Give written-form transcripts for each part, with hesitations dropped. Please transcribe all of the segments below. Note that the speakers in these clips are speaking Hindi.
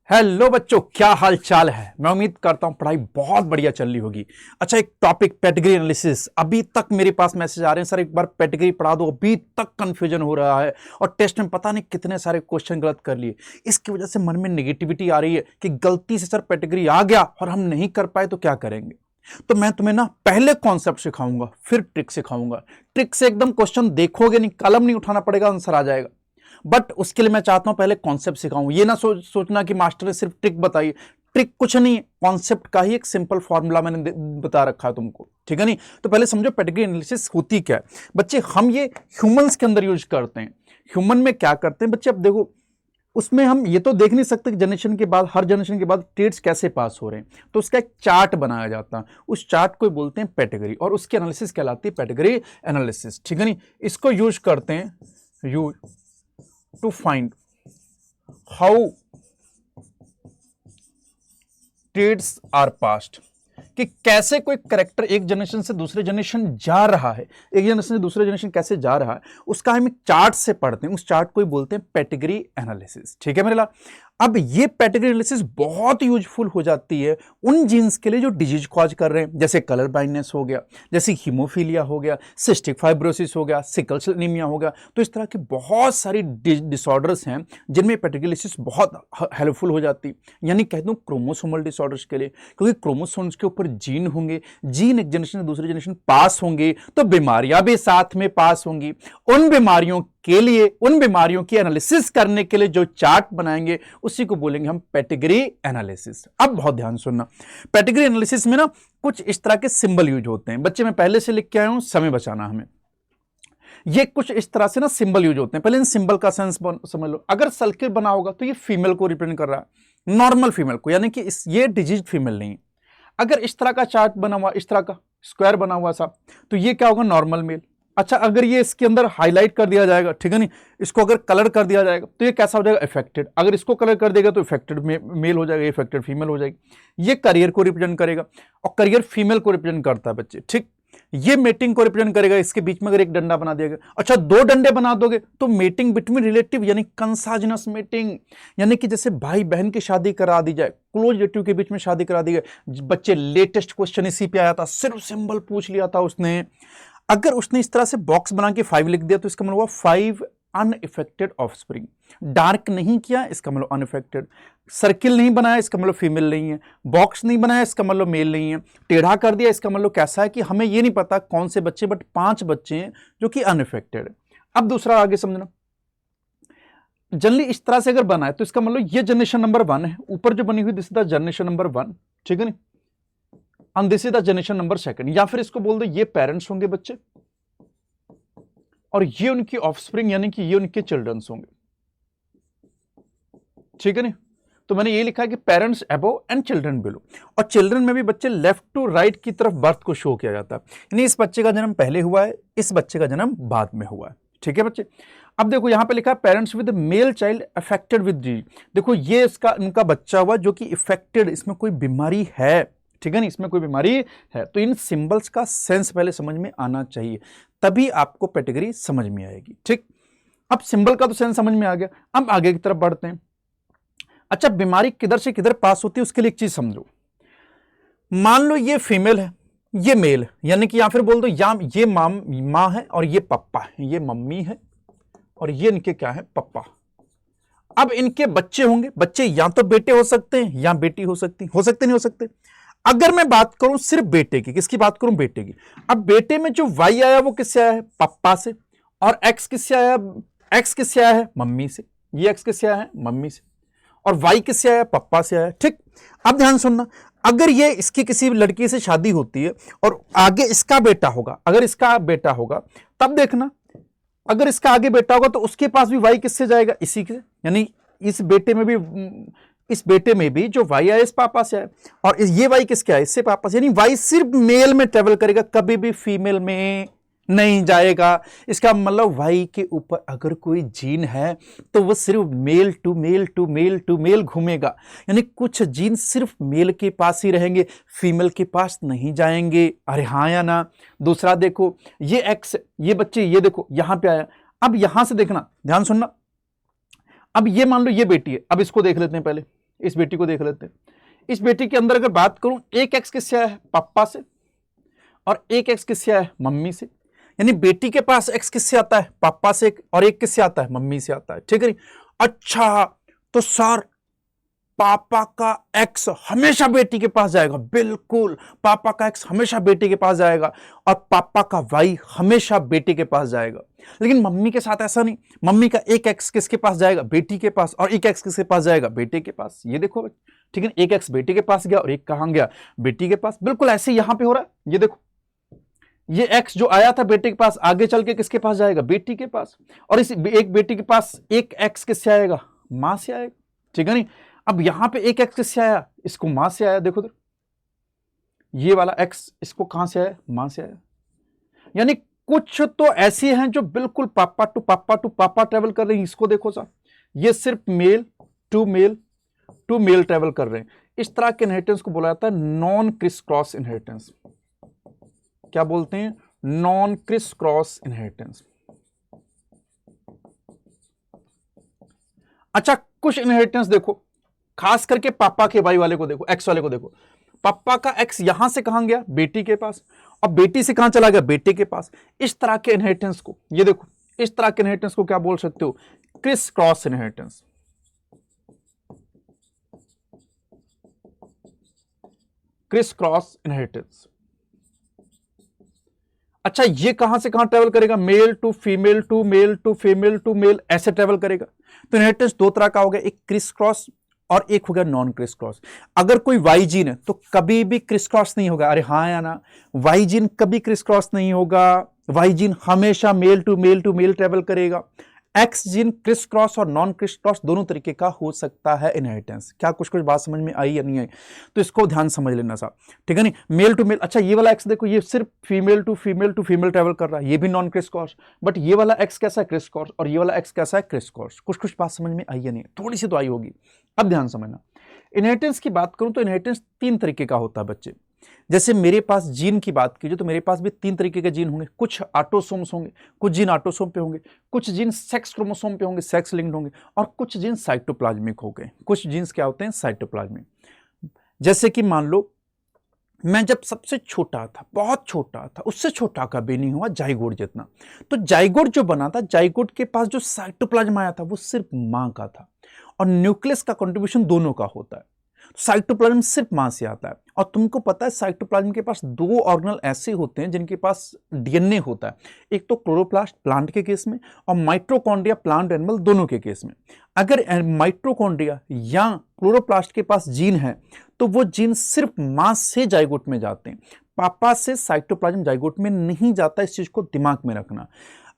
हेलो बच्चों, क्या हाल चाल है। मैं उम्मीद करता हूं पढ़ाई बहुत बढ़िया चल रही होगी। अच्छा, एक टॉपिक पेडिग्री एनालिसिस। अभी तक मेरे पास मैसेज आ रहे हैं, सर एक बार पेडिग्री पढ़ा दो, अभी तक कंफ्यूजन हो रहा है और टेस्ट में पता नहीं कितने सारे क्वेश्चन गलत कर लिए। इसकी वजह से मन में नेगेटिविटी आ रही है कि गलती से सर पेडिग्री आ गया और हम नहीं कर पाए तो क्या करेंगे। तो मैं तुम्हें ना पहले कॉन्सेप्ट सिखाऊंगा, फिर ट्रिक सिखाऊंगा। ट्रिक से एकदम क्वेश्चन देखोगे नहीं, कलम नहीं उठाना पड़ेगा, आंसर आ जाएगा। बट उसके लिए मैं चाहता हूं पहले कॉन्सेप्ट सिखाऊं। ये ना सोचना कि मास्टर ने सिर्फ ट्रिक बताई। ट्रिक कुछ नहीं, कॉन्सेप्ट का ही एक सिंपल फॉर्मूला मैंने बता रखा है तुमको, ठीक है नहीं। तो पहले समझो पेडिग्री एनालिसिस होती क्या है। बच्चे, हम ये ह्यूमंस के अंदर यूज करते हैं। ह्यूमन में क्या करते हैं बच्चे, अब देखो, उसमें हम ये तो देख नहीं सकते कि जनरेशन के बाद, हर जनरेशन के बाद ट्रेड्स कैसे पास हो रहे हैं। तो उसका एक चार्ट बनाया जाता है, उस चार्ट को बोलते हैं पेडिग्री, और उसकी एनालिसिस कहलाती है पेडिग्री एनालिसिस, ठीक है नहीं। इसको यूज करते हैं use to find how traits are passed, कि कैसे कोई करेक्टर एक जनरेशन से दूसरे जनरेशन जा रहा है, एक जनरेशन से दूसरे जनरेशन कैसे जा रहा है, उसका हम एक चार्ट से पढ़ते हैं। उस चार्ट को ही बोलते हैं पेडिग्री एनालिसिस, ठीक है मेरे लाल। अब ये पेडिग्री एनालिसिस बहुत यूजफुल हो जाती है उन जीन्स के लिए जो डिजीज कॉज कर रहे हैं, जैसे कलर ब्लाइंडनेस हो गया, जैसे हीमोफीलिया हो गया, सिस्टिक फाइब्रोसिस हो गया, सिकल सेल एनीमिया हो गया। तो इस तरह की बहुत सारी डिसऑर्डर्स हैं जिनमें पेडिग्री एनालिसिस बहुत हेल्पफुल हो जाती है। यानी कह दूं क्रोमोसोमल डिसऑर्डर्स के लिए, क्योंकि क्रोमोसोम्स के ऊपर जीन होंगे, जीन एक जनरेशन से दूसरे जनरेशन पास होंगे तो बीमारियां भी साथ में पास होंगी। उन बीमारियों के लिए, उन बीमारियों की एनालिसिस करने के लिए जो चार्ट बनाएंगे उसी को बोलेंगे हम पेडिग्री एनालिसिस। अब बहुत ध्यान सुनना, पेडिग्री एनालिसिस में ना कुछ इस तरह के सिंबल यूज होते हैं। बच्चे मैं पहले से लिख के आया हूं, समय बचाना हमें। ये कुछ इस तरह से ना सिंबल यूज होते हैं, पहले इन सिंबल का सेंस समझ लो। अगर सर्किल बना होगा तो ये फीमेल को रिप्रेजेंट कर रहा है, नॉर्मल फीमेल को, यानी कि ये डिजीज फीमेल नहीं है। अगर इस तरह का चार्ट बना हुआ, इस तरह का स्क्वायर बना हुआ सा, तो ये क्या होगा, नॉर्मल मेल। अच्छा, अगर ये इसके अंदर हाईलाइट कर दिया जाएगा, ठीक है नहीं, इसको अगर कलर कर दिया जाएगा तो ये कैसा हो जाएगा, इफेक्टेड। अगर इसको कलर कर देगा तो इफेक्टेड मेल हो जाएगा, इफेक्टेड फीमेल हो जाएगी। ये करियर को रिप्रेजेंट करेगा और करियर फीमेल को रिप्रेजेंट करता है बच्चे, ठीक। ये मेटिंग को रिप्रेजेंट करेगा, इसके बीच में अगर एक डंडा बना दिया गया। अच्छा, दो डंडे बना दोगे तो मेटिंग बिटवीन रिलेटिव, यानी कंसाजिनस मेटिंग, यानी कि जैसे भाई बहन की शादी करा दी जाए, क्लोज रिलेटिव के बीच में शादी करा दी जाए। बच्चे, लेटेस्ट क्वेश्चन इसी पे आया था, सिर्फ सिंबल पूछ लिया था उसने। अगर उसने इस तरह से बॉक्स बना के 5 लिख दिया तो इसका मतलब हुआ 5 अनइफेक्टेड ऑफस्प्रिंग। डार्क नहीं किया, इसका मतलब अनइफेक्टेड। सर्किल नहीं बनाया, इसका मतलब फीमेल नहीं है। बॉक्स नहीं बनाया, इसका मतलब मेल नहीं है। टेढ़ा कर दिया, इसका मतलब कैसा है कि हमें ये नहीं पता कौन से बच्चे, बट 5 बच्चे हैं जो कि अनइफेक्टेड है। अब दूसरा आगे समझना, जनरली इस तरह से अगर बना है तो इसका मतलब ये जनरेशन नंबर 1 है, ऊपर जो बनी हुई this is the generation number 1, ठीक है नहीं, and this is the generation number 2। या फिर इसको बोल दो ये पेरेंट्स होंगे बच्चे और ये उनकी ऑफस्प्रिंग, यानी कि ये उनके चिल्ड्रंस होंगे, ठीक है नहीं। तो मैंने ये लिखा है कि parents above and children below. और चिल्ड्रन में भी बच्चे लेफ्ट टू राइट की तरफ बर्थ को शो किया जाता है, यानी इस बच्चे का जन्म पहले हुआ है, इस बच्चे का जन्म बाद में हुआ है, ठीक है बच्चे। अब देखो यहां पे लिखा है parents with male child affected with disease. देखो ये इसका इनका बच्चा हुआ जो कि इफेक्टेड, इसमें कोई बीमारी है, ठीक है नहीं, इसमें कोई बीमारी है। तो इन सिंबल्स का सेंस पहले समझ में आना चाहिए, तभी आपको पेडिग्री समझ में आएगी, ठीक। अब सिंबल का तो सेंस समझ में आ गया, अब आगे की तरफ बढ़ते हैं। अच्छा, बीमारी किधर से किधर पास होती है उसके लिए एक चीज समझो। मान लो ये फीमेल है, ये मेल है, यानी कि या फिर बोल दो ये मां है और ये पप्पा है, ये मम्मी है और ये इनके क्या है, पप्पा। अब इनके बच्चे होंगे, बच्चे या तो बेटे हो सकते हैं या बेटी हो सकती, हो सकते नहीं हो सकते। अगर मैं बात करूं सिर्फ बेटे की, किसकी बात करूं, बेटे की। अब बेटे में जो वाई आया वो किससे आया है, पप्पा से, और एक्स किससे आया, एक्स किससे आया है, मम्मी से। ये एक्स किससे आया है, मम्मी से, और वाई किससे आया, पप्पा से आया, ठीक। अब ध्यान सुनना, अगर ये इसकी किसी लड़की से शादी होती है और आगे इसका बेटा होगा, अगर इसका बेटा होगा, तब देखना अगर इसका आगे बेटा होगा तो उसके पास भी वाई किससे जाएगा, इसी के, यानी इस बेटे में भी जो वाई आया इस पापा से आया, और ये वाई किसके आया, इससे पापा से। यानी वाई सिर्फ मेल में ट्रेवल करेगा, कभी भी फीमेल में नहीं जाएगा। इसका मतलब वाई के ऊपर अगर कोई जीन है तो वो सिर्फ male to male to male to male घूमेगा, यानी कुछ जीन सिर्फ मेल के पास ही रहेंगे, फीमेल के पास नहीं जाएंगे। अरे हाँ या ना। दूसरा देखो, ये एक्स, ये बच्चे, ये देखो यहां पे आया। अब यहां से देखना, ध्यान सुनना, अब ये मान लो ये बेटी है, अब इसको देख लेते हैं पहले। इस बेटी को देख लेते हैं। इस बेटी के अंदर अगर बात करूं, एक एक्स किससे आया है? पापा से, और एक एक्स किससे आया है? मम्मी से। यानी बेटी के पास एक्स किससे आता है? पापा से, और एक किससे आता है? मम्मी से आता है। ठीक है। अच्छा, तो सर पापा का एक्स हमेशा बेटी के पास जाएगा? बिल्कुल, पापा का एक्स हमेशा बेटी के पास जाएगा, और पापा का वाई हमेशा बेटी के पास जाएगा। लेकिन मम्मी के साथ ऐसा नहीं। मम्मी का एक एक्स किसके पास जाएगा? बेटी के पास, और एक एक्स किसके पास जाएगा? बेटे के पास। ये देखो, ठीक है, एक एक्स बेटी के पास गया और एक कहां गया? बेटी के पास। बिल्कुल ऐसे यहां पे हो रहा है। ये देखो, ये एक्स जो आया था बेटे के पास, आगे चल के किसके पास जाएगा? बेटी के पास। और इस एक बेटी के पास एक एक्स किससे आएगा? मां से आएगा। ठीक है नहीं। अब यहां पे एक एक्स किससे आया? इसको मां से आया। देखो, ये वाला एक्स इसको कहां से आया? मां से आया। यानी कुछ तो ऐसी हैं जो बिल्कुल पापा टू पापा टू पापा ट्रेवल कर रही हैं। इसको देखो सर, ये सिर्फ male to male to male travel कर रहे हैं। इस तरह के इनहेरिटेंस को बोला जाता है नॉन क्रिस क्रॉस इनहेरिटेंस। क्या बोलते हैं? Non criss cross inheritance. अच्छा, कुछ इनहेरिटेंस देखो, खास करके पापा के वाई वाले को देखो, एक्स वाले को देखो। पापा का एक्स यहां से कहां गया? बेटी के पास, और बेटी से कहां चला गया? बेटे के पास। इस तरह के इनहेरिटेंस को, ये देखो, इस तरह के इनहेरिटेंस को क्या बोल सकते हो? Criss cross inheritance. Criss cross inheritance. अच्छा, ये कहां से कहां ट्रेवल करेगा? Male to female to male to female to male, ऐसे ट्रेवल करेगा। तो इनहेरिटेंस दो तरह का हो गया, एक क्रिस क्रॉस और एक हो गया नॉन क्रिस क्रॉस। अगर कोई वाई जीन है तो कभी भी क्रिस क्रॉस नहीं होगा। अरे हाँ या ना? वाई जीन कभी क्रिस क्रॉस नहीं होगा। वाई जीन हमेशा male to male to male travel करेगा। एक्स जीन क्रिस क्रॉस और नॉन क्रिस क्रॉस दोनों तरीके का हो सकता है इनहेरिटेंस। क्या कुछ कुछ बात समझ में आई या नहीं आई? तो इसको ध्यान समझ लेना साहब। ठीक है नहीं, मेल टू मेल। अच्छा, ये वाला एक्स देखो, ये सिर्फ female to female to female travel कर रहा है, ये भी नॉन क्रिस क्रॉस। बट ये वाला एक्स कैसा है? Chris cross. और ये वाला एक्स कैसा है? Criss cross. कुछ कुछ बात समझ में आई या नहीं? थोड़ी सी तो आई होगी। अब ध्यान समझना, इनहेरिटेंस की बात करूं तो इनहेरिटेंस तीन तरीके का होता है बच्चे। जैसे मेरे पास जीन की बात कीजिए तो मेरे पास भी तीन तरीके के जीन होंगे। कुछ ऑटोसोम्स होंगे, कुछ जीन ऑटोसोम पे होंगे, कुछ जीन सेक्स क्रोमोसोम पे होंगे, सेक्स लिंक्ड होंगे, और कुछ जीन साइटोप्लाज्मिक हो गए। कुछ जीन्स क्या होते हैं? साइटोप्लाज्मिक। जैसे कि मान लो मैं जब सबसे छोटा था, बहुत छोटा था, उससे छोटा कभी नहीं हुआ, जाइगोट जितना। तो जाइगोट जो बना था, जाइगोट के पास जो साइटोप्लाज्म आया था वो सिर्फ मां का था, और न्यूक्लियस का कंट्रीब्यूशन दोनों का होता है। साइटोप्लाज्म सिर्फ मां से आता है। और तुमको पता है साइटोप्लाज्म के पास दो ऑर्गेनल ऐसे होते हैं जिनके पास डीएनए होता है। एक तो क्लोरोप्लास्ट प्लांट के केस में, और माइटोकॉन्ड्रिया प्लांट एनिमल दोनों के केस में। अगर माइटोकॉन्ड्रिया या क्लोरोप्लास्ट के पास जीन है तो वो जीन सिर्फ मां से जाइगोट में जाते हैं, पापा से साइटोप्लाज्म जाइगोट में नहीं जाता। इस चीज को दिमाग में रखना।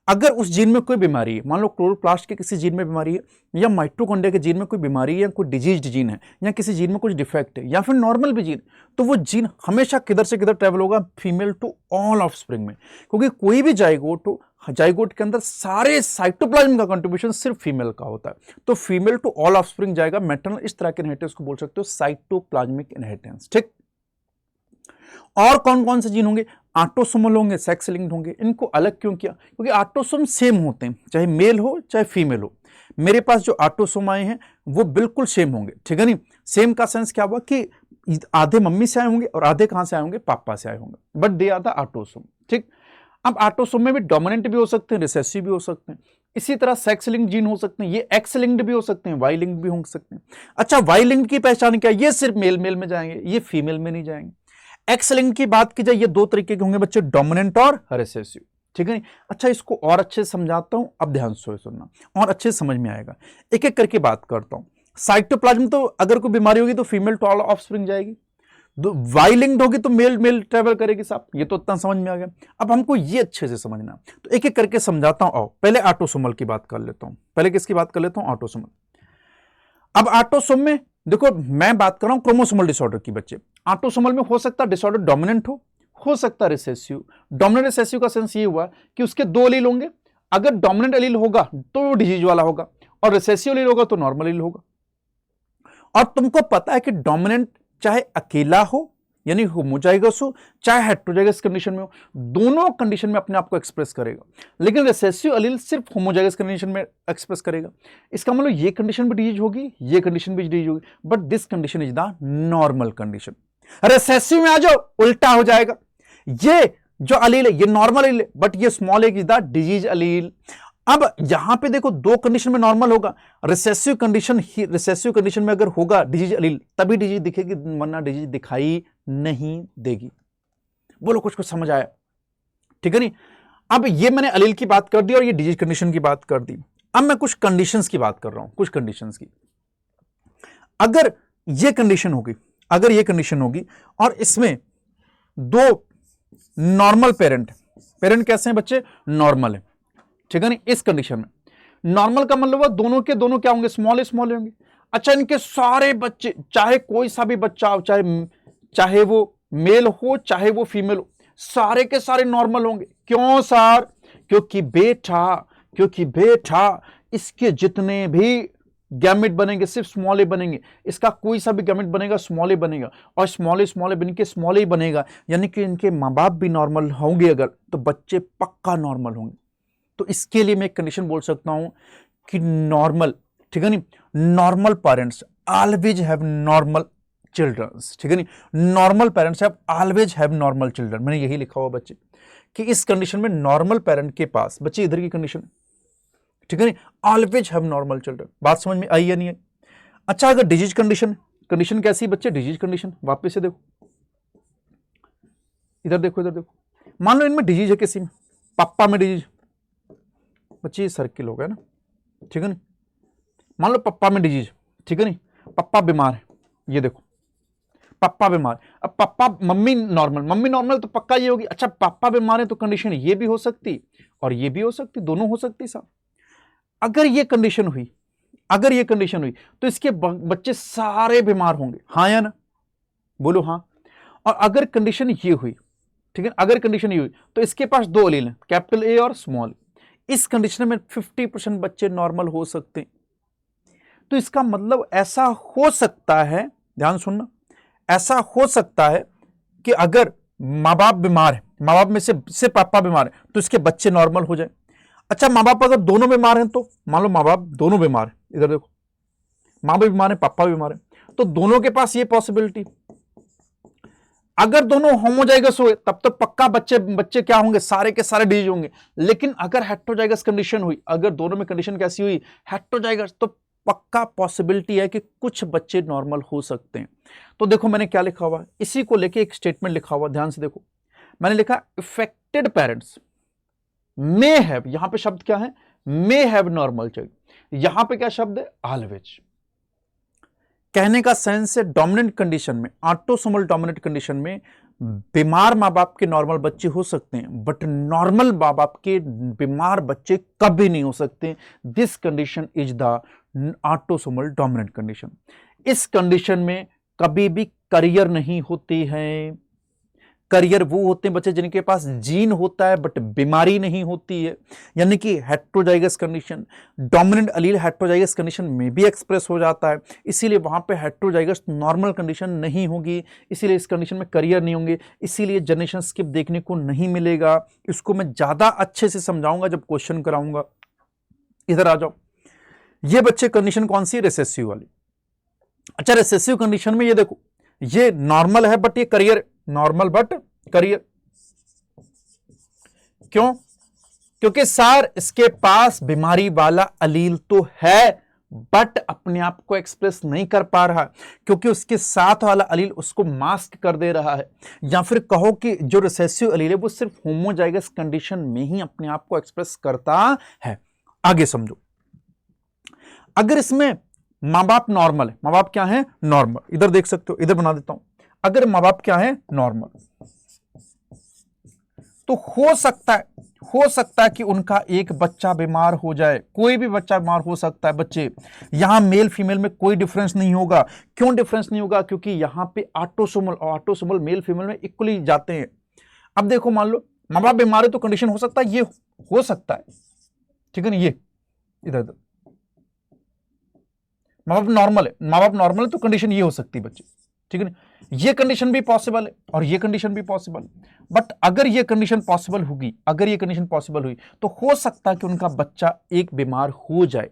अगर उस जीन में कोई बीमारी है, मान लो क्लोरोप्लास्ट के किसी जीन में बीमारी है, या माइटोकॉन्ड्रिया के जीन में कोई बीमारी है, या कोई डिजीज्ड जीन है, या किसी जीन में कुछ डिफेक्ट है, या फिर नॉर्मल भी जीन, तो वो जीन हमेशा किधर से किधर ट्रेवल होगा? फीमेल टू ऑल ऑफस्प्रिंग में। क्योंकि कोई भी जाइगोट हो, जाइगोट के अंदर सारे साइटोप्लाज्म का कंट्रीब्यूशन सिर्फ फीमेल का होता है। तो फीमेल टू ऑल ऑफस्प्रिंग जाएगा मैटरनल। इस तरह के इनहेरिटेंस को बोल सकते हो साइटोप्लाज्मिक इनहेरिटेंस। ठीक। और कौन कौन से जीन होंगे? ऑटोसोमल होंगे, सेक्स लिंक्ड होंगे। इनको अलग क्यों किया? क्योंकि ऑटोसोम सेम होते हैं, चाहे मेल हो चाहे फीमेल हो। मेरे पास जो ऑटोसोम आए हैं वो बिल्कुल सेम होंगे। ठीक है नहीं? सेम का सेंस क्या हुआ कि आधे मम्मी से आए होंगे और आधे कहां से आए होंगे? पापा से आए होंगे। But they are the autosome. ठीक। अब ऑटोसोम में भी डोमिनेंट भी हो सकते हैं, रिसेसिव भी हो सकते हैं। इसी तरह सेक्स लिंक्ड जीन हो सकते हैं, ये एक्स लिंक्ड भी हो सकते हैं, वाई लिंक्ड भी हो सकते हैं। अच्छा, वाई लिंक्ड की पहचान क्या? ये सिर्फ मेल मेल में जाएंगे, ये फीमेल में नहीं जाएंगे। एक्स लिंक्ड की बात की जाए, ये दो तरीके के होंगे बच्चे, डोमिनेंट और रिसेसिव। ठीक है। अच्छा, इसको और अच्छे से समझाता हूं, अब ध्यान से सुनना और अच्छे से समझ में आएगा। एक एक करके बात करता हूं। साइटोप्लाज्म तो अगर कोई बीमारी होगी तो फीमेल टू ऑल ऑफस्प्रिंग जाएगी। वाई लिंक्ड होगी तो मेल मेल ट्रेवल करेगी साहब। ये तो इतना समझ में आ गया। अब हमको ये अच्छे से समझना, तो एक एक करके समझाता हूं। आओ पहले ऑटोसोमल की बात कर लेता हूं। पहले किसकी बात कर लेता हूं? ऑटोसोमल। अब ऑटोसोम में देखो, मैं बात कर रहा हूं क्रोमोसोमल डिसऑर्डर की बच्चे। ऑटोसोमल में हो सकता है डिसऑर्डर डोमिनेंट हो सकता है रिसेसिव। डोमिनेंट रिसेसिव का सेंस ये हुआ कि उसके दो एलील होंगे। अगर डोमिनेंट एलील होगा तो वो डिजीज वाला होगा, और रिसेसिव एलील होगा तो नॉर्मल एलील होगा। और तुमको पता है कि डोमिनेंट चाहे अकेला हो यानी होमोजाइगस हो चाहे हेटेरोजाइगस कंडीशन में हो, दोनों कंडीशन में अपने आप को एक्सप्रेस करेगा। लेकिन रिसेसिव अलील सिर्फ होमोजाइगस कंडीशन में एक्सप्रेस करेगा। इसका मतलब ये कंडीशन भी डिजीज होगी, ये कंडीशन भी डिजीज होगी, but this condition is the normal condition. Recessive में आ जाओ, उल्टा हो जाएगा। ये जो अलील है ये नॉर्मल अलील है, बट ये स्मॉल इज द डिजीज अलील। अब यहां पे देखो दो कंडीशन में नॉर्मल होगा, रिसेसिव कंडीशन में अगर होगा डिजीज अलील तभी डिजीज दिखेगी, वरना डिजीज दिखाई नहीं देगी। बोलो कुछ कुछ समझ आया? ठीक है नहीं। अब ये मैंने अलील की बात कर दी और ये डिजीज कंडीशन की बात कर दी। अब मैं कुछ कंडीशंस की बात कर रहा हूं, कुछ कंडीशंस की। अगर ये कंडीशन होगी, अगर ये कंडीशन होगी और इसमें दो नॉर्मल पेरेंट कैसे हैं बच्चे? नॉर्मल है, ठीक है नहीं। इस कंडीशन में नॉर्मल का मतलब दोनों के दोनों क्या होंगे? स्मॉल होंगे। अच्छा, इनके सारे बच्चे, चाहे कोई सा भी बच्चा हो, चाहे वो मेल हो चाहे वो फीमेल हो, सारे के सारे नॉर्मल होंगे। क्यों सर? क्योंकि बेटा इसके जितने भी गैमेट बनेंगे सिर्फ स्मॉल ए बनेंगे। इसका कोई सा भी गैमेट बनेगा स्मॉल ए बनेगा, और स्मॉल ए बन के स्मॉल ए बनेगा, यानी कि इनके माँ बाप भी नॉर्मल होंगे अगर, तो बच्चे पक्का नॉर्मल होंगे। तो इसके लिए मैं एक कंडीशन बोल सकता हूं कि नॉर्मल, ठीक है नहीं, normal parents always have normal childrens, ठीक है नहीं। Normal parents have always have normal children. मैंने यही लिखा हुआ बच्चे कि इस कंडीशन में नॉर्मल पेरेंट के पास, बच्चे इधर की कंडीशन, ठीक है नहीं, ऑलवेज हैव नॉर्मल चिल्ड्रन। बात समझ में आई या नहीं आई? अच्छा, अगर डिजीज कंडीशन कैसी बच्चे? डिजीज कंडीशन वापस से देखो, इधर देखो, मान लो इनमें डिजीज है, किसी में पापा में डिजीज, बच्चे ये सर्किल हो गया ना, ठीक है नहीं। मान लो पप्पा में डिजीज, ठीक है नहीं, पप्पा बीमार है, ये देखो पप्पा बीमार। अब पप्पा, मम्मी नॉर्मल तो पक्का ये होगी। अच्छा, पापा बीमार है तो कंडीशन ये भी हो सकती और ये भी हो सकती, दोनों हो सकती साहब। अगर ये कंडीशन हुई तो इसके बच्चे सारे बीमार होंगे, हाँ या ना? बोलो हाँ। और अगर कंडीशन ये हुई, ठीक है, अगर कंडीशन ये हुई तो इसके पास दो अलील हैं, कैपिटल ए और स्मॉल। इस कंडीशन में 50% बच्चे नॉर्मल हो सकते हैं। तो इसका मतलब ऐसा हो सकता है, ध्यान सुनना, ऐसा हो सकता है कि अगर माँ बाप बीमार है, माँ बाप में से पापा बीमार है, तो इसके बच्चे नॉर्मल हो जाए। अच्छा, माँ बाप अगर दोनों बीमार हैं, तो मान लो माँ बाप दोनों बीमार है, इधर देखो, माँ भी बीमार है पापा भी बीमार है, तो दोनों के पास ये पॉसिबिलिटी। अगर दोनों होमोजाइगस हुए तब तो पक्का बच्चे क्या होंगे? सारे के सारे डिजीज होंगे। लेकिन अगर हेटेरोजाइगस कंडीशन हुई, अगर दोनों में कंडीशन कैसी हुई? हेटेरोजाइगस, तो पक्का पॉसिबिलिटी है कि कुछ बच्चे नॉर्मल हो सकते हैं। तो देखो मैंने क्या लिखा हुआ, इसी को लेके एक स्टेटमेंट लिखा हुआ, ध्यान से देखो। मैंने लिखा इफेक्टेड पेरेंट्स मे हैव, यहां पे शब्द क्या है? मे हैव नॉर्मल चाइल्ड। यहां पे क्या शब्द है? ऑलवेज। कहने का सेंस है डोमिनेंट कंडीशन में, ऑटोसोमल डोमिनेंट कंडीशन में बीमार माँ बाप के नॉर्मल बच्चे हो सकते हैं, बट नॉर्मल माँ बाप के बीमार बच्चे कभी नहीं हो सकते। This condition is the autosomal dominant condition. इस कंडीशन में कभी भी करियर नहीं होती है। करियर वो होते हैं बच्चे जिनके पास जीन होता है बट बीमारी नहीं होती है, यानी कि हेटेरोजाइगस कंडीशन। डोमिनेंट अलील हेटेरोजाइगस कंडीशन में भी एक्सप्रेस हो जाता है, इसीलिए वहां पे हेटेरोजाइगस नॉर्मल कंडीशन नहीं होगी, इसीलिए इस कंडीशन में करियर नहीं होंगे, इसीलिए जनरेशन स्किप देखने को नहीं मिलेगा। इसको मैं ज्यादा अच्छे से समझाऊंगा जब क्वेश्चन कराऊंगा। इधर आ जाओ, ये बच्चे कंडीशन कौन सी? रिसेसिव वाली। अच्छा, रिसेसिव कंडीशन में ये देखो, ये नॉर्मल है बट ये करियर, नॉर्मल बट करियर। क्यों? क्योंकि सर इसके पास बीमारी वाला अलील तो है बट अपने आप को एक्सप्रेस नहीं कर पा रहा, क्योंकि उसके साथ वाला अलील उसको मास्क कर दे रहा है। या फिर कहो कि जो रिसेसिव अलील है वो सिर्फ होमोजाइगस कंडीशन में ही अपने आप को एक्सप्रेस करता है। आगे समझो, अगर इसमें माँ बाप नॉर्मल है, माँ बाप क्या है? नॉर्मल। इधर देख सकते हो, इधर बना देता हूं। अगर माँ बाप क्या है? नॉर्मल, तो हो सकता है कि उनका एक बच्चा बीमार हो जाए, कोई भी बच्चा बीमार हो सकता है। बच्चे यहां मेल फीमेल में कोई डिफरेंस नहीं होगा। क्यों डिफरेंस नहीं होगा? क्योंकि यहां पे ऑटोसोमल मेल फीमेल में इक्वली जाते हैं। अब देखो, मान लो माँ बाप बीमार है तो कंडीशन हो सकता है, ये हो सकता है, ठीक है ना। ये इधर माँ बाप नॉर्मल है तो कंडीशन ये हो सकती है बच्चे, ठीक है ना, ये कंडीशन भी पॉसिबल है और ये कंडीशन भी पॉसिबल है। बट अगर ये कंडीशन पॉसिबल होगी, अगर ये कंडीशन पॉसिबल हुई तो हो सकता है कि उनका बच्चा एक बीमार हो जाए।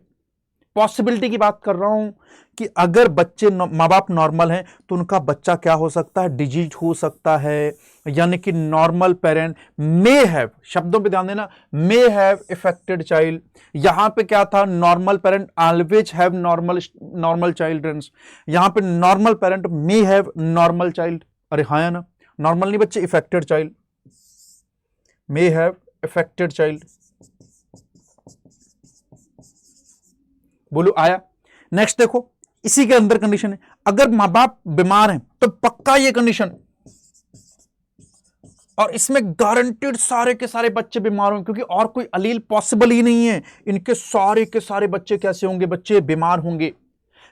पॉसिबिलिटी की बात कर रहा हूं कि अगर बच्चे माँ बाप नॉर्मल हैं तो उनका बच्चा क्या हो सकता है, डिजीज हो सकता है। यानी कि नॉर्मल पेरेंट मे हैव, शब्दों पे ध्यान देना, मे हैव इफेक्टेड चाइल्ड। यहां पे क्या था, normal parent always have normal childrens. यहां पे normal parent may have normal child. अरे हाँ या ना, नॉर्मल नहीं बच्चे, affected child, may have affected child. बोलो आया। नेक्स्ट देखो, इसी के अंदर कंडीशन है, अगर मां बाप बीमार हैं तो पक्का ये कंडीशन, और इसमें गारंटेड सारे के सारे बच्चे बीमार होंगे, क्योंकि और कोई अलील पॉसिबल ही नहीं है। इनके सारे के सारे बच्चे कैसे होंगे, बच्चे बीमार होंगे।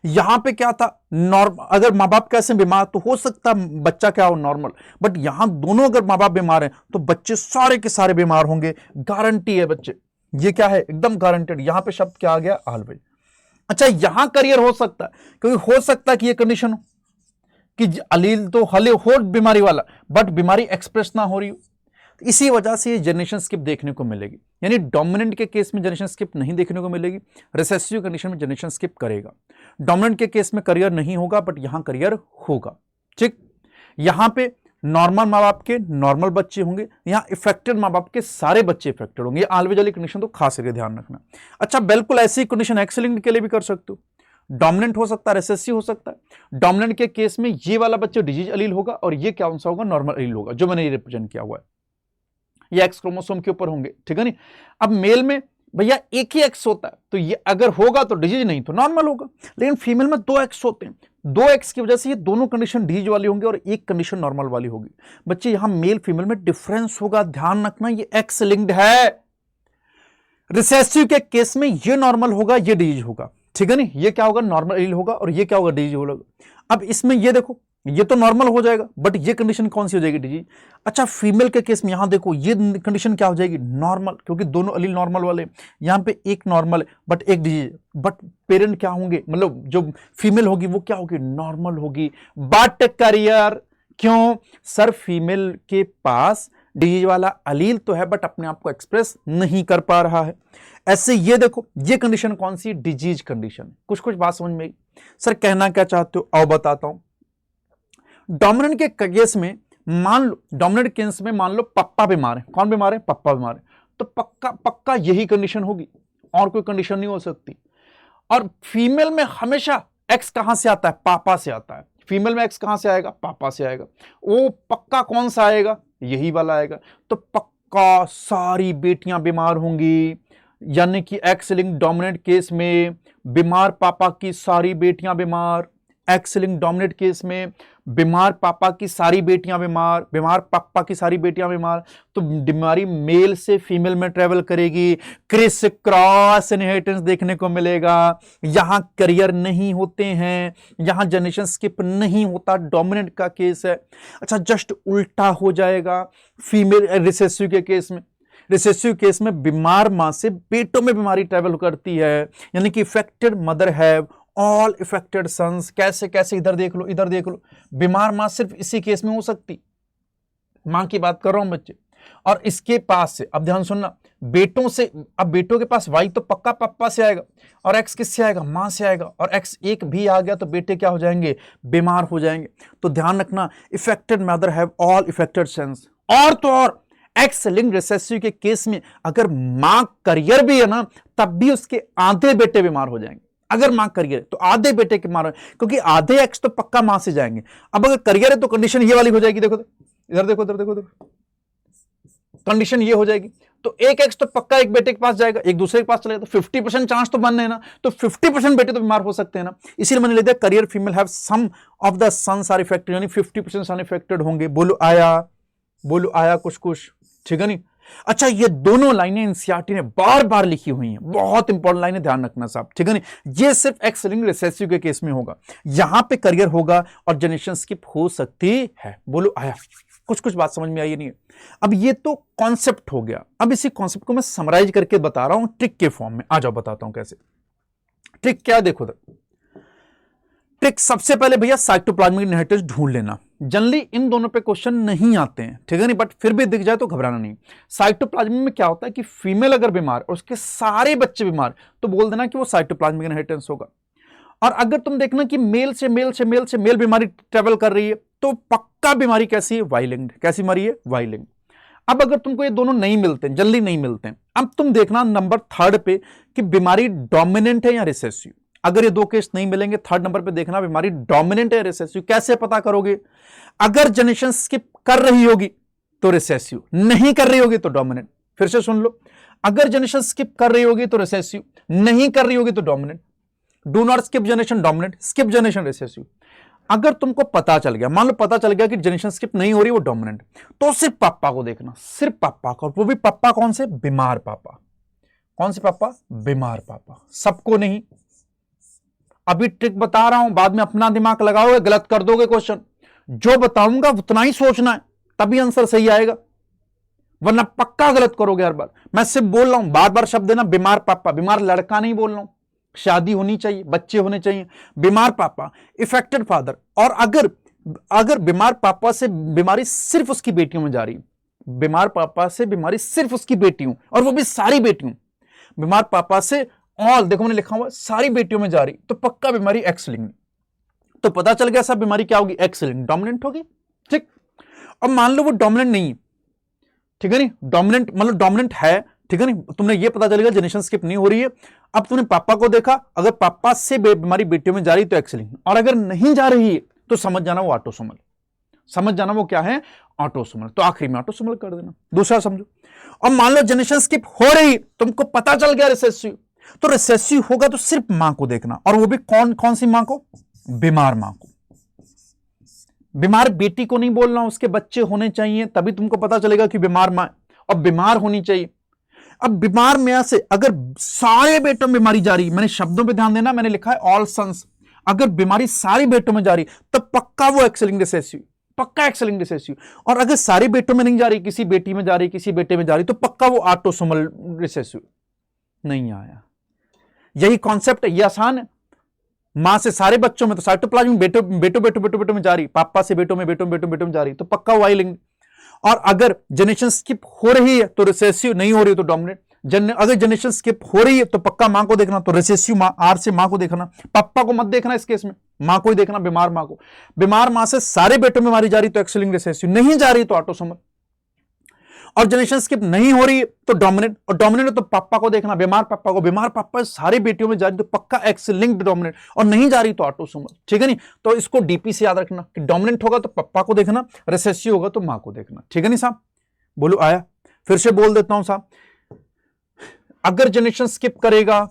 यहां पे क्या था, नॉर्मल, अगर मां बाप कैसे बीमार तो हो सकता बच्चा क्या हो, नॉर्मल। बट यहां दोनों अगर मां बाप बीमार हैं तो बच्चे सारे के सारे बीमार होंगे, गारंटी है बच्चे। ये क्या है, एकदम गारंटेड। यहां पे शब्द क्या आ गया, ऑलवेज। अच्छा, यहां करियर हो सकता है, क्योंकि हो सकता है कि ये कंडीशन हो कि अलील तो हले हो बीमारी वाला, बट बीमारी एक्सप्रेस ना हो रही हो। इसी वजह से ये जनरेशन स्किप देखने को मिलेगी। यानी डोमिनेंट के केस में जनरेशन स्किप नहीं देखने को मिलेगी, रिसेसिव कंडीशन में जनरेशन स्किप करेगा। डोमिनेंट के केस में करियर नहीं होगा, बट यहां करियर होगा। ठीक, यहां पे नॉर्मल माँ बाप के नॉर्मल बच्चे होंगे, यहां इफेक्टेड माँ बाप के सारे बच्चे इफेक्टेड होंगे। ऑलवेज वाली कंडीशन तो खास करके ध्यान रखना। अच्छा, बिल्कुल ऐसी कंडीशन एक्स लिंक्ड के लिए भी कर सकते हो। डोमिनेंट हो सकता है, रिसेसिव हो सकता है। डोमिनेंट के केस में ये वाला बच्चा डिजीज अलील होगा और ये क्या सा होगा, नॉर्मल अलील होगा, जो मैंने रिप्रेजेंट किया हुआ है। ये एक्स क्रोमोसोम के ऊपर होंगे, ठीक है नहीं। अब मेल में भैया एक ही एक्स होता है, तो ये अगर होगा तो डिजीज, नहीं तो नॉर्मल होगा। लेकिन फीमेल में दो एक्स होते हैं, दो एक्स की वजह से ये दोनों कंडीशन डिजीज वाली होंगी और एक कंडीशन नॉर्मल वाली होगी। बच्चे यहां मेल फीमेल में डिफरेंस होगा, ध्यान रखना, ये एक्स लिंक्ड है। रिसेसिव के केस में ये नॉर्मल होगा, ये डिजीज होगा, ठीक है नहीं। ये क्या होगा, नॉर्मल एलील होगा और ये क्या होगा, डिजीज होगा। अब इसमें ये देखो, ये तो नॉर्मल हो जाएगा, बट ये कंडीशन कौन सी हो जाएगी, डिजीज। अच्छा, फीमेल के केस में यहां देखो, ये कंडीशन क्या हो जाएगी, नॉर्मल, क्योंकि दोनों अलील नॉर्मल वाले। यहां पे एक नॉर्मल है बट एक डिजीज, बट पेरेंट क्या होंगे, मतलब जो फीमेल होगी वो क्या होगी, नॉर्मल होगी। बट करियर क्यों, सर फीमेल के पास डिजीज वाला अलील तो है बट अपने आप को एक्सप्रेस नहीं कर पा रहा है। ऐसे ये देखो, ये कंडीशन कौन सी, डिजीज कंडीशन। कुछ कुछ बात समझ में आई। सर कहना क्या चाहते हो, आओ बताता हूं। डोमिनेंट के केस में मान लो, डोमिनेंट केस में मान लो पप्पा बीमार है। कौन बीमार है, पप्पा बीमार है, तो पक्का पक्का यही कंडीशन होगी, और कोई कंडीशन नहीं हो सकती। और फीमेल में हमेशा एक्स कहां से आता है, पापा से आता है। फीमेल में एक्स कहां से आएगा, पापा से आएगा। वो पक्का कौन सा आएगा, यही वाला आएगा। तो पक्का सारी बेटियां बीमार होंगी, यानी कि एक्स लिंक डोमिनेंट केस में बीमार पापा की सारी बेटियां बीमार, एक्स लिंक डोमिनेंट केस में बीमार पापा की सारी बेटियां बीमार, बीमार पापा की सारी बेटियां बीमार। तो बीमारी मेल से फीमेल में ट्रेवल करेगी, क्रिस क्रॉस इनहेरिटेंस देखने को मिलेगा। यहां करियर नहीं होते हैं, यहां जनरेशन स्किप नहीं होता, डोमिनेंट का केस है। अच्छा, जस्ट उल्टा हो जाएगा फीमेल रिसेसिव के केस में। रिसेसिव केस में बीमार मां से बेटों में बीमारी ट्रेवल करती है, यानी कि affected mother have all affected sons. कैसे कैसे, इधर देख लो, इधर देख लो। बीमार मां सिर्फ इसी केस में हो सकती, मां की बात कर रहा हूं बच्चे। और इसके पास से, अब ध्यान सुनना, बेटों से, अब बेटों के पास वाई तो पक्का पापा से आएगा, और एक्स किससे आएगा, मां से आएगा। और एक्स एक भी आ गया तो बेटे क्या हो जाएंगे, बीमार हो जाएंगे। तो ध्यान रखना, affected mother have all affected sons. और तो और एक्स लिंक्ड रिसेसिव के केस में अगर मां करियर भी है ना, तब भी उसके आधे बेटे बीमार हो जाएंगे। अगर मां करियर तो आधे बेटे के मार, क्योंकि आधे एक्स तो पक्का मां से जाएंगे। अब अगर करियर है तो कंडीशन ये वाली हो जाएगी, देखो इधर देखो, इधर देखो, कंडीशन ये हो जाएगी। तो एक एक्स तो पक्का एक बेटे के पास जाएगा, एक दूसरे के पास चलेगा, तो 50% चांस तो बनने है ना, तो 50% बेटे तो बीमार हो सकते हैं ना। इसीलिए मैंने ले दिया carrier female have some of the sons are affected, यानी 50% सन इफेक्टेड होंगे। बोलो आया, बोलो आया कुछ कुछ, ठीक है नहीं। अच्छा, ये दोनों लाइनें एनसीईआरटी ने बार बार लिखी हुई हैं, बहुत इंपॉर्टेंट लाइनें, ध्यान रखना साहब, ठीक है नहीं। ये सिर्फ एक्स लिंक्ड रिसेसिव के केस में होगा, यहां पे करियर होगा और जनरेशन स्किप हो सकती है। बोलो आया, कुछ कुछ बात समझ में आई नहीं है। अब ये तो कॉन्सेप्ट हो गया, अब इसी कॉन्सेप्ट को मैं समराइज करके बता रहा हूं ट्रिक के फॉर्म में। आ जाओ बताता हूं कैसे। ट्रिक क्या, देखो ठीक, सबसे पहले भैया साइटोप्लाज्मिक इनहेरिटेंस ढूंढ लेना। जनरली इन दोनों पे क्वेश्चन नहीं आते हैं, ठीक है नहीं, बट फिर भी दिख जाए तो घबराना नहीं। साइटोप्लाज्मिक में क्या होता है कि फीमेल अगर बीमार और उसके सारे बच्चे बीमार तो बोल देना कि वो साइटोप्लाज्मिक इनहेरिटेंस होगा। और अगर तुम देखना कि मेल से मेल से मेल से मेल बीमारी ट्रेवल कर रही है तो पक्का बीमारी कैसी है, वाई लिंक्ड। कैसी बीमारी है, वाई लिंक्ड। अब अगर तुमको ये दोनों नहीं मिलते, जल्दी नहीं मिलते, अब तुम देखना नंबर थर्ड पे कि बीमारी डोमिनेंट है या रिसेसिव। अगर ये दो केस नहीं मिलेंगे, थर्ड नंबर पे देखना बीमारी डोमिनेंट है या रिसेसिव। कैसे पता करोगे? अगर जनरेशन स्किप कर रही होगी तो रिसेसिव, नहीं कर रही होगी तो डोमिनेंट। फिर से सुन लो, अगर जनरेशन स्किप कर रही होगी तो रिसेसिव, नहीं कर रही होगी तो dominant. Do not skip generation dominant, skip generation recessive. अगर तुमको पता चल गया, मान लो पता चल गया कि जनरेशन स्किप नहीं हो रही वो डोमिनेंट, तो सिर्फ पापा को देखना, सिर्फ पापा को। वो भी पापा कौन से? बीमार पापा। कौन से पापा? बीमार पापा। सबको नहीं। अभी ट्रिक बता रहा हूं, बाद में अपना दिमाग लगाओगे, गलत कर दोगे क्वेश्चन। जो बताऊंगा उतना ही सोचना है, तभी आंसर सही आएगा, वरना पक्का गलत करोगे हर बार। मैं सिर्फ बोल रहा हूं, बार बार शब्द देना बीमार पापा। बीमार लड़का नहीं बोल रहा हूं, शादी होनी चाहिए, बच्चे होने चाहिए। बीमार पापा, इफेक्टेड फादर। और अगर बीमार पापा से बीमारी सिर्फ उसकी बेटियों में जा रही, बीमार पापा से बीमारी सिर्फ उसकी बेटियों, और वो भी सारी बेटियों, बीमार पापा से ऑल, देखो मैंने लिखा हुआ सारी बेटियों में जा रही, तो पक्का बीमारी एक्स लिंक्ड। तो पता चल गया सब बीमारी क्या होगी, एक्स लिंक्ड, डोमिनेंट होगी। ठीक, अब मान लो वो डोमिनेंट नहीं, ठीक है नहीं, डोमिनेंट मतलब डोमिनेंट है, ठीक है नहीं, तुमने ये पता चलेगा जनरेशन स्किप नहीं हो रही है। अब तुमने पापा को देखा, अगर पापा से बीमारी बेटियों में जा रही तो एक्स लिंक्ड, और अगर नहीं जा रही है तो समझ जाना वो ऑटोसोमल। समझ जाना वो क्या है, ऑटोसोमल। तो आखिरी में ऑटोसोमल कर देना। दूसरा समझो, और मान लो जनरेशन स्किप हो रही, तुमको पता चल गया रिसेसिव, तो रिसेसिव होगा तो सिर्फ मां को देखना, और वो भी कौन कौन सी मां को? बीमार मां को। बीमार बेटी को नहीं बोल रहा हूं, उसके बच्चे होने चाहिए, तभी तुमको पता चलेगा कि बीमार मां, और बीमार होनी चाहिए। अब बीमार में से अगर सारे बेटों में बीमारी जा रही, मैंने शब्दों पे ध्यान देना, मैंने लिखा है ऑल सन्स, अगर बीमारी सारी बेटों में जा रही तो पक्का वो एक्स लिंक्ड रिसेसिव, पक्का एक्स लिंक्ड रिसेसिव। और अगर सारी बेटों में नहीं जा रही, किसी बेटी में जा रही, किसी बेटे में जा रही, तो पक्का वो ऑटोसोमल रिसेसिव। नहीं आया? यही कॉन्सेप्ट है, ये आसान है। मां से सारे बच्चों में तो साइटोप्लाज्म बेटों में जा रही, पापा से बेटों में जा रही, तो पक्का वाई लिंक्ड। और अगर जनरेशन स्किप हो रही है तो रिसेसिव, नहीं हो रही तो डोमिनेंट। अगर जनरेशन स्किप हो रही है तो पक्का मां को देखना, तो रिसेसिव मां, आर से मां को देखना, पापा को मत देखना इस केस में, मां को ही देखना, बीमार मां को। बीमार मां से सारे बेटों में मारी जा रही तो एक्स लिंक्ड रिसेसिव, नहीं जा रही तो ऑटोसोमल। और जनरेशन स्किप नहीं हो रही है तो डोमिनेंट, और डोमिनेंट तो पापा को देखना, बीमार पापा को। बीमार पापा सारी बेटियों में जा रही तो पक्का एक्स लिंक्ड डोमिनेंट, और नहीं जा रही तो ऑटोसोमल। ठीक है नहीं, तो इसको डीपी से याद रखना कि डोमिनेंट होगा तो पापा को देखना, रिसेसिव होगा तो मां को देखना। ठीक है नहीं साहब? बोलो आया? फिर से बोल देता हूं साहब, अगर जनरेशन स्किप करेगा,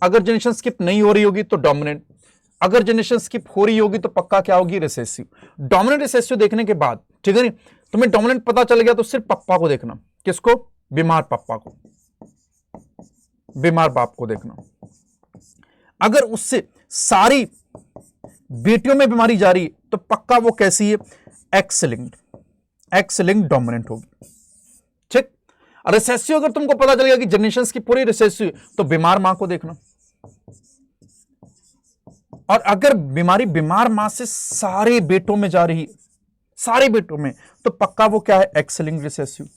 अगर जनरेशन स्किप नहीं हो रही होगी तो डोमिनेंट, अगर जनरेशन स्किप हो रही होगी तो पक्का क्या होगी, रिसेसिव। डोमिनेंट रिसेसिव देखने के बाद, ठीक है नहीं, तुम्हें डोमिनेंट पता चल गया तो सिर्फ पापा को देखना। किसको? बीमार पापा को, बीमार बाप को देखना। अगर उससे सारी बेटियों में बीमारी जा रही है तो पक्का वो कैसी है, x linked, x linked dominant होगी। ठीक, रिसेसिव अगर तुमको पता चल गया कि जनरेशन की पूरी रिसेसिव, तो बीमार मां को देखना। और अगर बीमारी बीमार मां से सारे बेटों में जा रही, सारे बेटों में, तो पक्का वो क्या है, एक्स लिंक्ड रिसेसिव।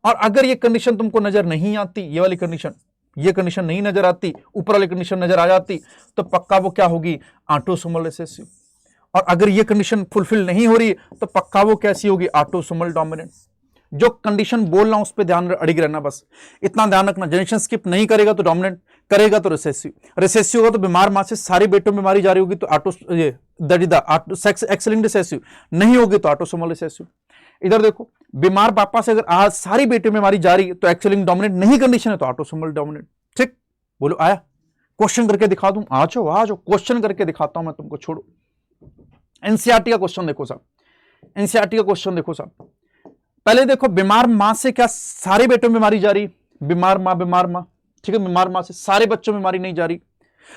और अगर ये कंडीशन तुमको नजर नहीं आती, ये वाली कंडीशन, ये कंडीशन नहीं नजर आती, ऊपर वाली कंडीशन नजर आ जाती, तो पक्का वो क्या होगी, ऑटोसोमल रिसेसिव। और अगर ये कंडीशन फुलफिल नहीं हो रही तो पक्का वो कैसी होगी, ऑटोसोमल डोमिनेंट। जो कंडीशन बोल रहा हूं उस पर ध्यान अड़िग रहना, बस इतना ध्यान रखना। जनरेशन स्किप नहीं करेगा तो डोमिनेंट, करेगा तो रिसेसिव, रिसेसिव होगा तो बीमार मां से सारे बेटों में बीमारी जा रही होगी तो एक्स लिंक्ड रिसेसिव, नहीं होगी तो ऑटोसोमल रिसेसिव। इधर देखो, बीमार पापा से अगर आज सारी बेटों में बीमारी जा रही है तो एक्स लिंक्ड डोमिनेंट, नहीं कंडीशन है तो ऑटोसोमल डोमिनेंट। ठीक, बोलो आया? क्वेश्चन करके दिखा दूं, आ जाओ क्वेश्चन करके दिखाता हूं मैं तुमको, छोड़ो। एनसीईआरटी का क्वेश्चन देखो साहब, एनसीईआरटी का क्वेश्चन देखो साहब। पहले देखो, बीमार मां से क्या सारे बेटों में बीमारी जा रही, बीमार मां, ठीक है, बीमार मां से सारे बच्चों में बीमारी नहीं जा रही,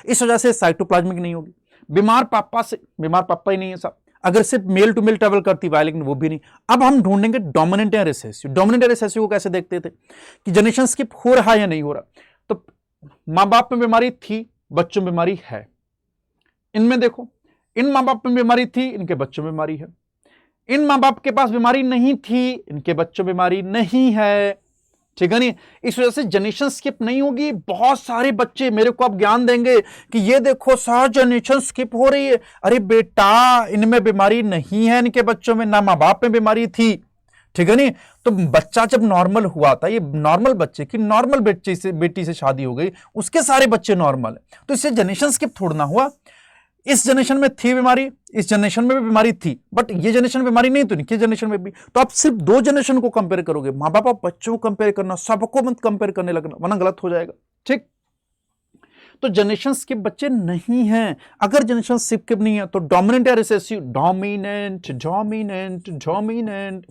इस वजह से साइटोप्लाज्मिक नहीं होगी। बीमार पापा से, बीमार पापा ही नहीं है साहब, अगर सिर्फ मेल टू मेल ट्रेवल करती वाई लिंक्ड, वो भी नहीं। अब हम ढूंढेंगे डोमिनेंट या रिसेसिव। डोमिनेंट या रिसेसिव को कैसे देखते थे कि जनरेशन स्किप हो रहा है या नहीं हो रहा। तो मां बाप में बीमारी थी, बच्चों में बीमारी है, इनमें देखो, इन माँ बाप में बीमारी थी, इनके बच्चों में बीमारी है। इन माँ बाप के पास बीमारी नहीं थी, इनके बच्चों में बीमारी नहीं है, ठीक है नहीं। इस वजह से जनरेशन स्किप नहीं होगी। बहुत सारे बच्चे मेरे को अब ज्ञान देंगे कि ये देखो सर जनरेशन स्किप हो रही है। अरे बेटा, इनमें बीमारी नहीं है, इनके बच्चों में, ना माँ बाप में बीमारी थी, ठीक है नहीं। तो बच्चा जब नॉर्मल हुआ था, ये नॉर्मल बच्चे की नॉर्मल बेटी से शादी हो गई, उसके सारे बच्चे नॉर्मल है, तो इससे जनरेशन स्किप थोड़ा ना हुआ। इस जनरेशन में थी बीमारी, इस जनरेशन में भी बीमारी थी, बट ये जनरेशन में बीमारी नहीं, तो इनकी जनरेशन में भी। तो आप सिर्फ दो जनरेशन को कंपेयर करोगे, माँ बाप और बच्चों को कंपेयर करना, सबको मत कंपेयर करने लगना, वरना गलत हो जाएगा, ठीक। तो जनरेशन स्किप बच्चे नहीं है। अगर जनरेशन स्किप नहीं है तो डोमिनेंट या रिसेसिव, डोमिनेंट डोमिनेंट डोमिनेंट,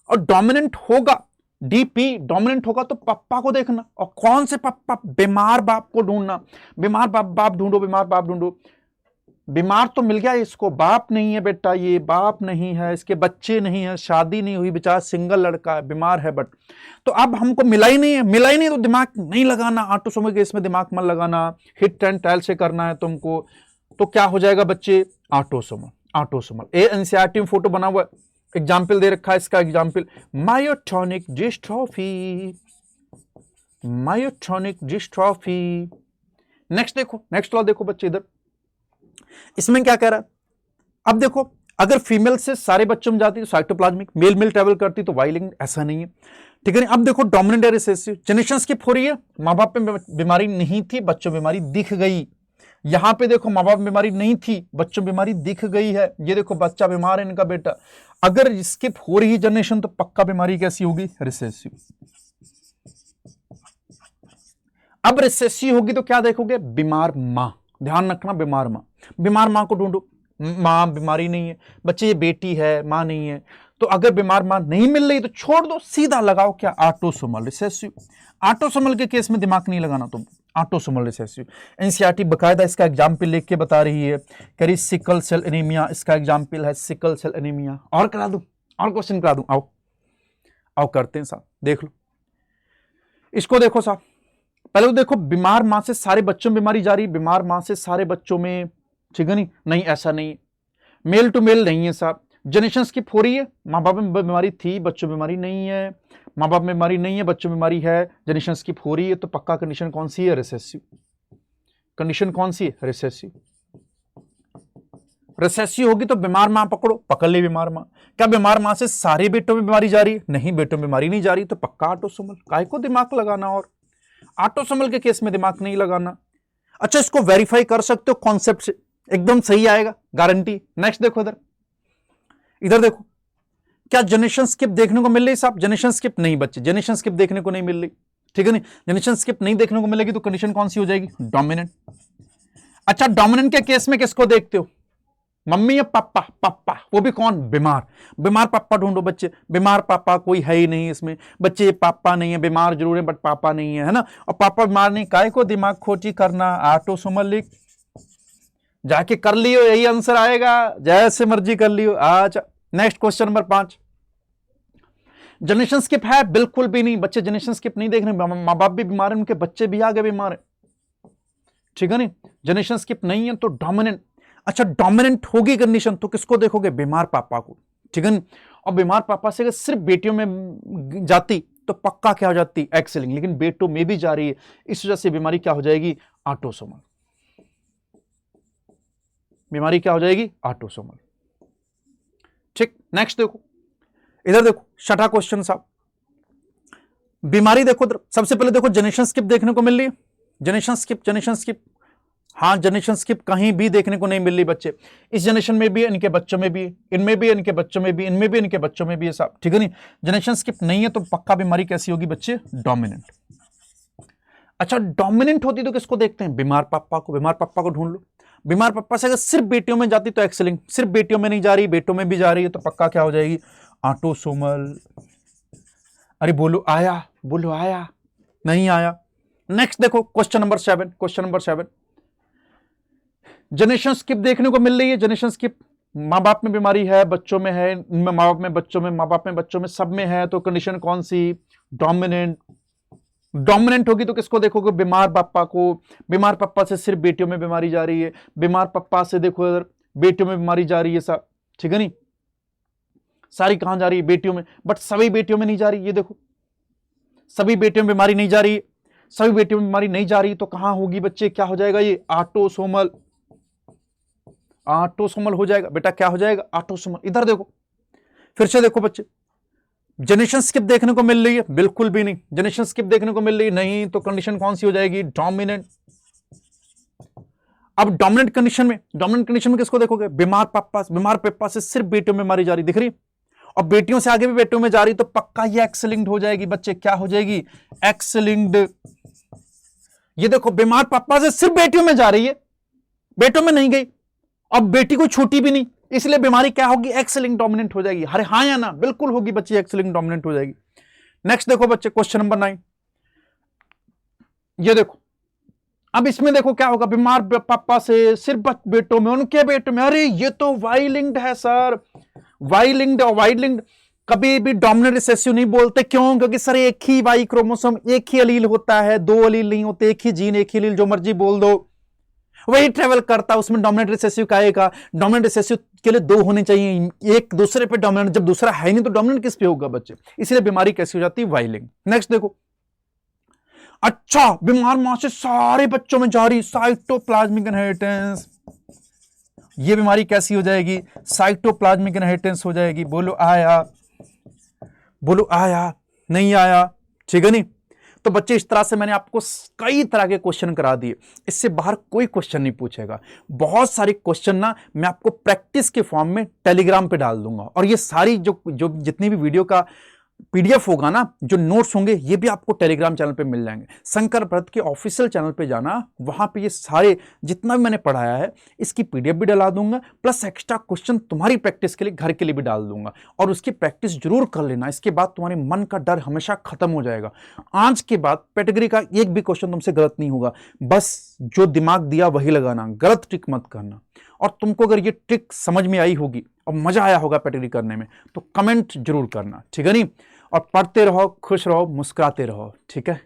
और डोमिनेंट होगा, डीपी डोमिनेंट होगा तो पापा को देखना, और कौन से पापा, बीमार बाप को ढूंढना। बीमार बाप ढूंढो, बीमार बाप ढूंढो। बीमार तो मिल गया इसको, बाप नहीं है बेटा, ये बाप नहीं है, इसके बच्चे नहीं है, शादी नहीं हुई, बेचारा सिंगल लड़का है, बीमार है, बट तो अब हमको मिला ही नहीं है, मिला ही नहीं, तो दिमाग नहीं लगाना, ऑटोसोमल केस में दिमाग मत लगाना, हिट एंड ट्रायल से करना है तुमको। तो क्या हो जाएगा बच्चे, ऑटोसोमल। ऑटोसोमल ए एनसीईआरटी में फोटो बना हुआ है, एग्जाम्पल दे रखा है इसका, example myotonic dystrophy, myotonic dystrophy. Next देखो, नेक्स्ट लॉ देखो बच्चे, इधर इसमें क्या कह रहा है। अब देखो, अगर फीमेल से सारे बच्चों में जाती तो साइटोप्लाज्मिक, मेल मेल ट्रेवल करती तो वाई लिंक्ड, ऐसा नहीं है, ठीक है। अब देखो डोमिनेंट या रिसेसिव, जनरेशन स्किप हो रही है, माँ बाप में बीमारी नहीं थी, बच्चों में बीमारी दिख गई। यहां पे देखो माँ बाप में बीमारी नहीं थी, बच्चों में बीमारी दिख गई है, ये देखो बच्चा बीमार है इनका बेटा। अगर स्किप हो रही जनरेशन तो पक्का बीमारी कैसी होगी, रिसेसिव। अब रिसेसिव होगी तो क्या देखोगे, बीमार मां, ध्यान रखना, बीमार मां। बीमार मां को ढूंढो, मां बीमारी नहीं है, बच्चे ये बेटी है, मां नहीं है। तो अगर बीमार मां नहीं मिल रही तो छोड़ दो, सीधा लगाओ क्या, ऑटोसोमल रिसेसिव। ऑटोसोमल के केस में दिमाग नहीं लगाना तुम, ऑटोसोमल रिसेसिव। एनसीईआरटी बकायदा इसका एग्जाम्पल लिख के बता रही है, कह रही सिकल सेल एनीमिया, इसका एग्जाम्पल है सिकल सेल एनीमिया। और करा दूं, और क्वेश्चन करा दूं, आओ आओ करते हैं साहब, देख लो इसको, देखो साहब। पहले तो देखो, बीमार मां से सारे बच्चों में बीमारी जा रही, बीमार मां से सारे बच्चों में, ठीक है नहीं, नहीं ऐसा नहीं, मेल टू मेल नहीं है साहब। जनरेशन स्किप हो रही है, माँ बाप में बीमारी थी, बच्चों में बीमारी नहीं है, माँ बाप में बीमारी नहीं है, बच्चों में बीमारी है, जनरेशन स्किप हो रही है, तो पक्का कंडीशन कौन सी है, रिसेसिव। कंडीशन कौन सी है, रिसेसिव। रिसेसिव होगी तो बीमार मां पकड़ो, पकड़ ली बीमार मां। क्या बीमार मां से सारे बेटों में बीमारी जा रही है, नहीं, बेटों में बीमारी नहीं जा रही, तो पक्का ऑटोसोमल। काय को दिमाग लगाना, और ऑटोसोमल के केस में दिमाग नहीं लगाना। अच्छा, इसको वेरीफाई कर सकते हो कॉन्सेप्ट से, एकदम सही आएगा, गारंटी। नेक्स्ट देखो, इधर इधर देखो, क्या जनरेशन स्किप देखने को मिल रही साहब, जनरेशन स्किप नहीं बच्चे, जनरेशन स्किप देखने को नहीं मिल रही, ठीक है नहीं। जनरेशन स्किप नहीं देखने को मिलेगी तो कंडीशन कौन सी हो जाएगी, डोमिनेंट। अच्छा, डोमिनेंट के केस में किसको देखते हो, मम्मी या पापा, पापा, वो भी कौन, बीमार। बीमार पापा ढूंढो बच्चे, बीमार पापा कोई है ही नहीं इसमें, बच्चे पापा नहीं है, बीमार जरूर है बट पापा नहीं है, है ना। और पापा बीमार नहीं, काय को दिमाग खोटी करना, ऑटोसोमल लिख, जाके कर लियो, यही आंसर आएगा, जैसे मर्जी कर लियो। अच्छा, next question number 5। Generation skip है, बिल्कुल भी नहीं बच्चे, जनरेशन स्किप नहीं देख रहे, माँ बाप भी बीमार है, उनके बच्चे भी आगे बीमार है, ठीक है नहीं। जनरेशन स्किप नहीं है तो डोमिनेंट। अच्छा, डोमिनेंट होगी कंडीशन तो किसको देखोगे, बीमार पापा को, ठीक है। और बीमार पापा से अगर सिर्फ बेटियों में जाती तो पक्का क्या हो जाती, एक्स लिंक्ड, लेकिन बेटों में भी जा रही है, इस वजह से बीमारी क्या हो जाएगी, ऑटोसोमल। बीमारी क्या हो जाएगी, ऑटोसोमल, ठीक। नेक्स्ट देखो, इधर देखो, छठा क्वेश्चन साहब, बीमारी देखो, सबसे पहले देखो जनरेशन स्किप देखने को मिल रही है, जनरेशन स्किप, जनरेशन स्किप, हाँ, जनरेशन स्किप कहीं भी देखने को नहीं मिल रही बच्चे। इस जनरेशन में भी, इनके बच्चों में भी, इनमें भी, इनके बच्चों में भी, इनमें भी, इनके बच्चों में भी है साहब, ठीक है नहीं। जनरेशन स्किप नहीं है तो पक्का बीमारी कैसी होगी बच्चे, डोमिनेंट। अच्छा, डोमिनेंट होती तो किसको देखते हैं, बीमार पापा को। बीमार पापा को ढूंढ लो। बीमार पापा से अगर सिर्फ बेटियों में जाती तो एक्स लिंक्ड, सिर्फ बेटियों में नहीं जा रही, बेटों में भी जा रही है, तो पक्का क्या हो जाएगी, ऑटोसोमल। अरे बोलो आया, बोलो आया, नहीं आया। नेक्स्ट देखो, question number 7, question number 7। Generation skip देखने को मिल रही है, जनरेशन स्किप, माँ बाप में बीमारी है, बच्चों में है, माँ बाप में बच्चों में, माँ बाप में बच्चों में, सब में है, तो कंडीशन कौन सी, डोमिनेंट। डोमिनेंट होगी तो किसको देखोगे, बीमार पापा को। बीमार पापा से सिर्फ बेटियों में बीमारी जा रही है, बीमार पापा से देखो इधर बेटियों में बीमारी जा रही है सब, ठीक है नहीं, सारी कहां जा रही है, बेटियों में, बट सभी बेटियों में नहीं जा रही। ये देखो सभी बेटियों में बीमारी नहीं जा रही है, सभी बेटियों में बीमारी नहीं जा रही, तो कहां होगी बच्चे, क्या हो जाएगा ये, ऑटोसोमल, ऑटोसोमल हो जाएगा बेटा, क्या हो जाएगा, ऑटोसोमल। इधर देखो फिर से देखो बच्चे, जनरेशन स्किप देखने को मिल रही है, बिल्कुल भी नहीं, जनरेशन स्किप देखने को मिल रही है नहीं, तो कंडीशन कौन सी हो जाएगी, डोमिनेंट। अब डोमिनेंट कंडीशन में किसको देखोगे, बीमार पापा से सिर्फ बेटियों में बीमारी जा रही दिख रही, और बेटियों से आगे भी बेटियों में जा रही, तो पक्का ये एक्स लिंक्ड हो जाएगी बच्चे, क्या हो जाएगी, एक्स लिंक्ड। ये देखो बीमार पापा से सिर्फ बेटियों में जा रही है, बेटों में नहीं गई, अब बेटी को छूटी भी नहीं, इसलिए बीमारी क्या होगी, एक्स लिंक्ड डोमिनेंट हो जाएगी। अरे हाँ या ना, बिल्कुल होगी बच्चे, एक्स लिंक्ड डोमिनेंट हो जाएगी। नेक्स्ट देखो बच्चे क्वेश्चन नंबर 9, ये देखो, अब इसमें देखो क्या होगा, बीमार पापा से सिर्फ बेटों में, उनके बेटों में, अरे ये तो वाई लिंक्ड है सर, वाई लिंक्ड और वाई लिंक्ड कभी भी डोमिनेंट रिसेसिव नहीं बोलते, क्यों, क्योंकि सर एक ही वाई क्रोमोसोम, एक ही अलील होता है, दो अलील नहीं होते, एक ही जीन, एक ही अलील, जो मर्जी बोल दो, वही ट्रेवल करता है, उसमें डोमिनेंट रिसेसिव का आएगा। डोमिनेंट रिसेसिव के लिए दो होने चाहिए, एक दूसरे पे डोमिनेंट, जब दूसरा है नहीं तो डोमिनेंट किस पे होगा बच्चे, इसलिए बीमारी कैसी हो जाती है, वाई लिंक्ड। नेक्स्ट देखो, अच्छा बीमार मां से सारे बच्चों में जा रही, साइटोप्लाज्मिक इनहेरिटेंस, ये बीमारी कैसी हो जाएगी, साइटोप्लाज्मिक इनहेरिटेंस हो जाएगी। बोलो आया, बोलो आया, नहीं आया, ठीक है नहीं। तो बच्चे इस तरह से मैंने आपको कई तरह के क्वेश्चन करा दिए, इससे बाहर कोई क्वेश्चन नहीं पूछेगा। बहुत सारे क्वेश्चन ना मैं आपको प्रैक्टिस के फॉर्म में टेलीग्राम पे डाल दूंगा, और ये सारी जो जितनी भी वीडियो का पीडीएफ होगा ना, जो नोट्स होंगे, ये भी आपको टेलीग्राम चैनल पे मिल जाएंगे। शंकर भरत के ऑफिशियल चैनल पे जाना, वहां पे ये सारे जितना भी मैंने पढ़ाया है इसकी पीडीएफ भी डाला दूंगा, प्लस एक्स्ट्रा क्वेश्चन तुम्हारी प्रैक्टिस के लिए घर के लिए भी डाल दूंगा, और उसकी प्रैक्टिस जरूर कर लेना। इसके बाद तुम्हारे मन का डर हमेशा खत्म हो जाएगा। आज के बाद कैटेगरी का एक भी क्वेश्चन तुमसे गलत नहीं होगा, बस जो दिमाग दिया वही लगाना, गलत ट्रिक मत करना। और तुमको अगर ये ट्रिक समझ में आई होगी और मजा आया होगा कैटेगरी करने में, तो कमेंट जरूर करना, ठीक है नहीं। और पढ़ते रहो, खुश रहो, मुस्कुराते रहो, ठीक है।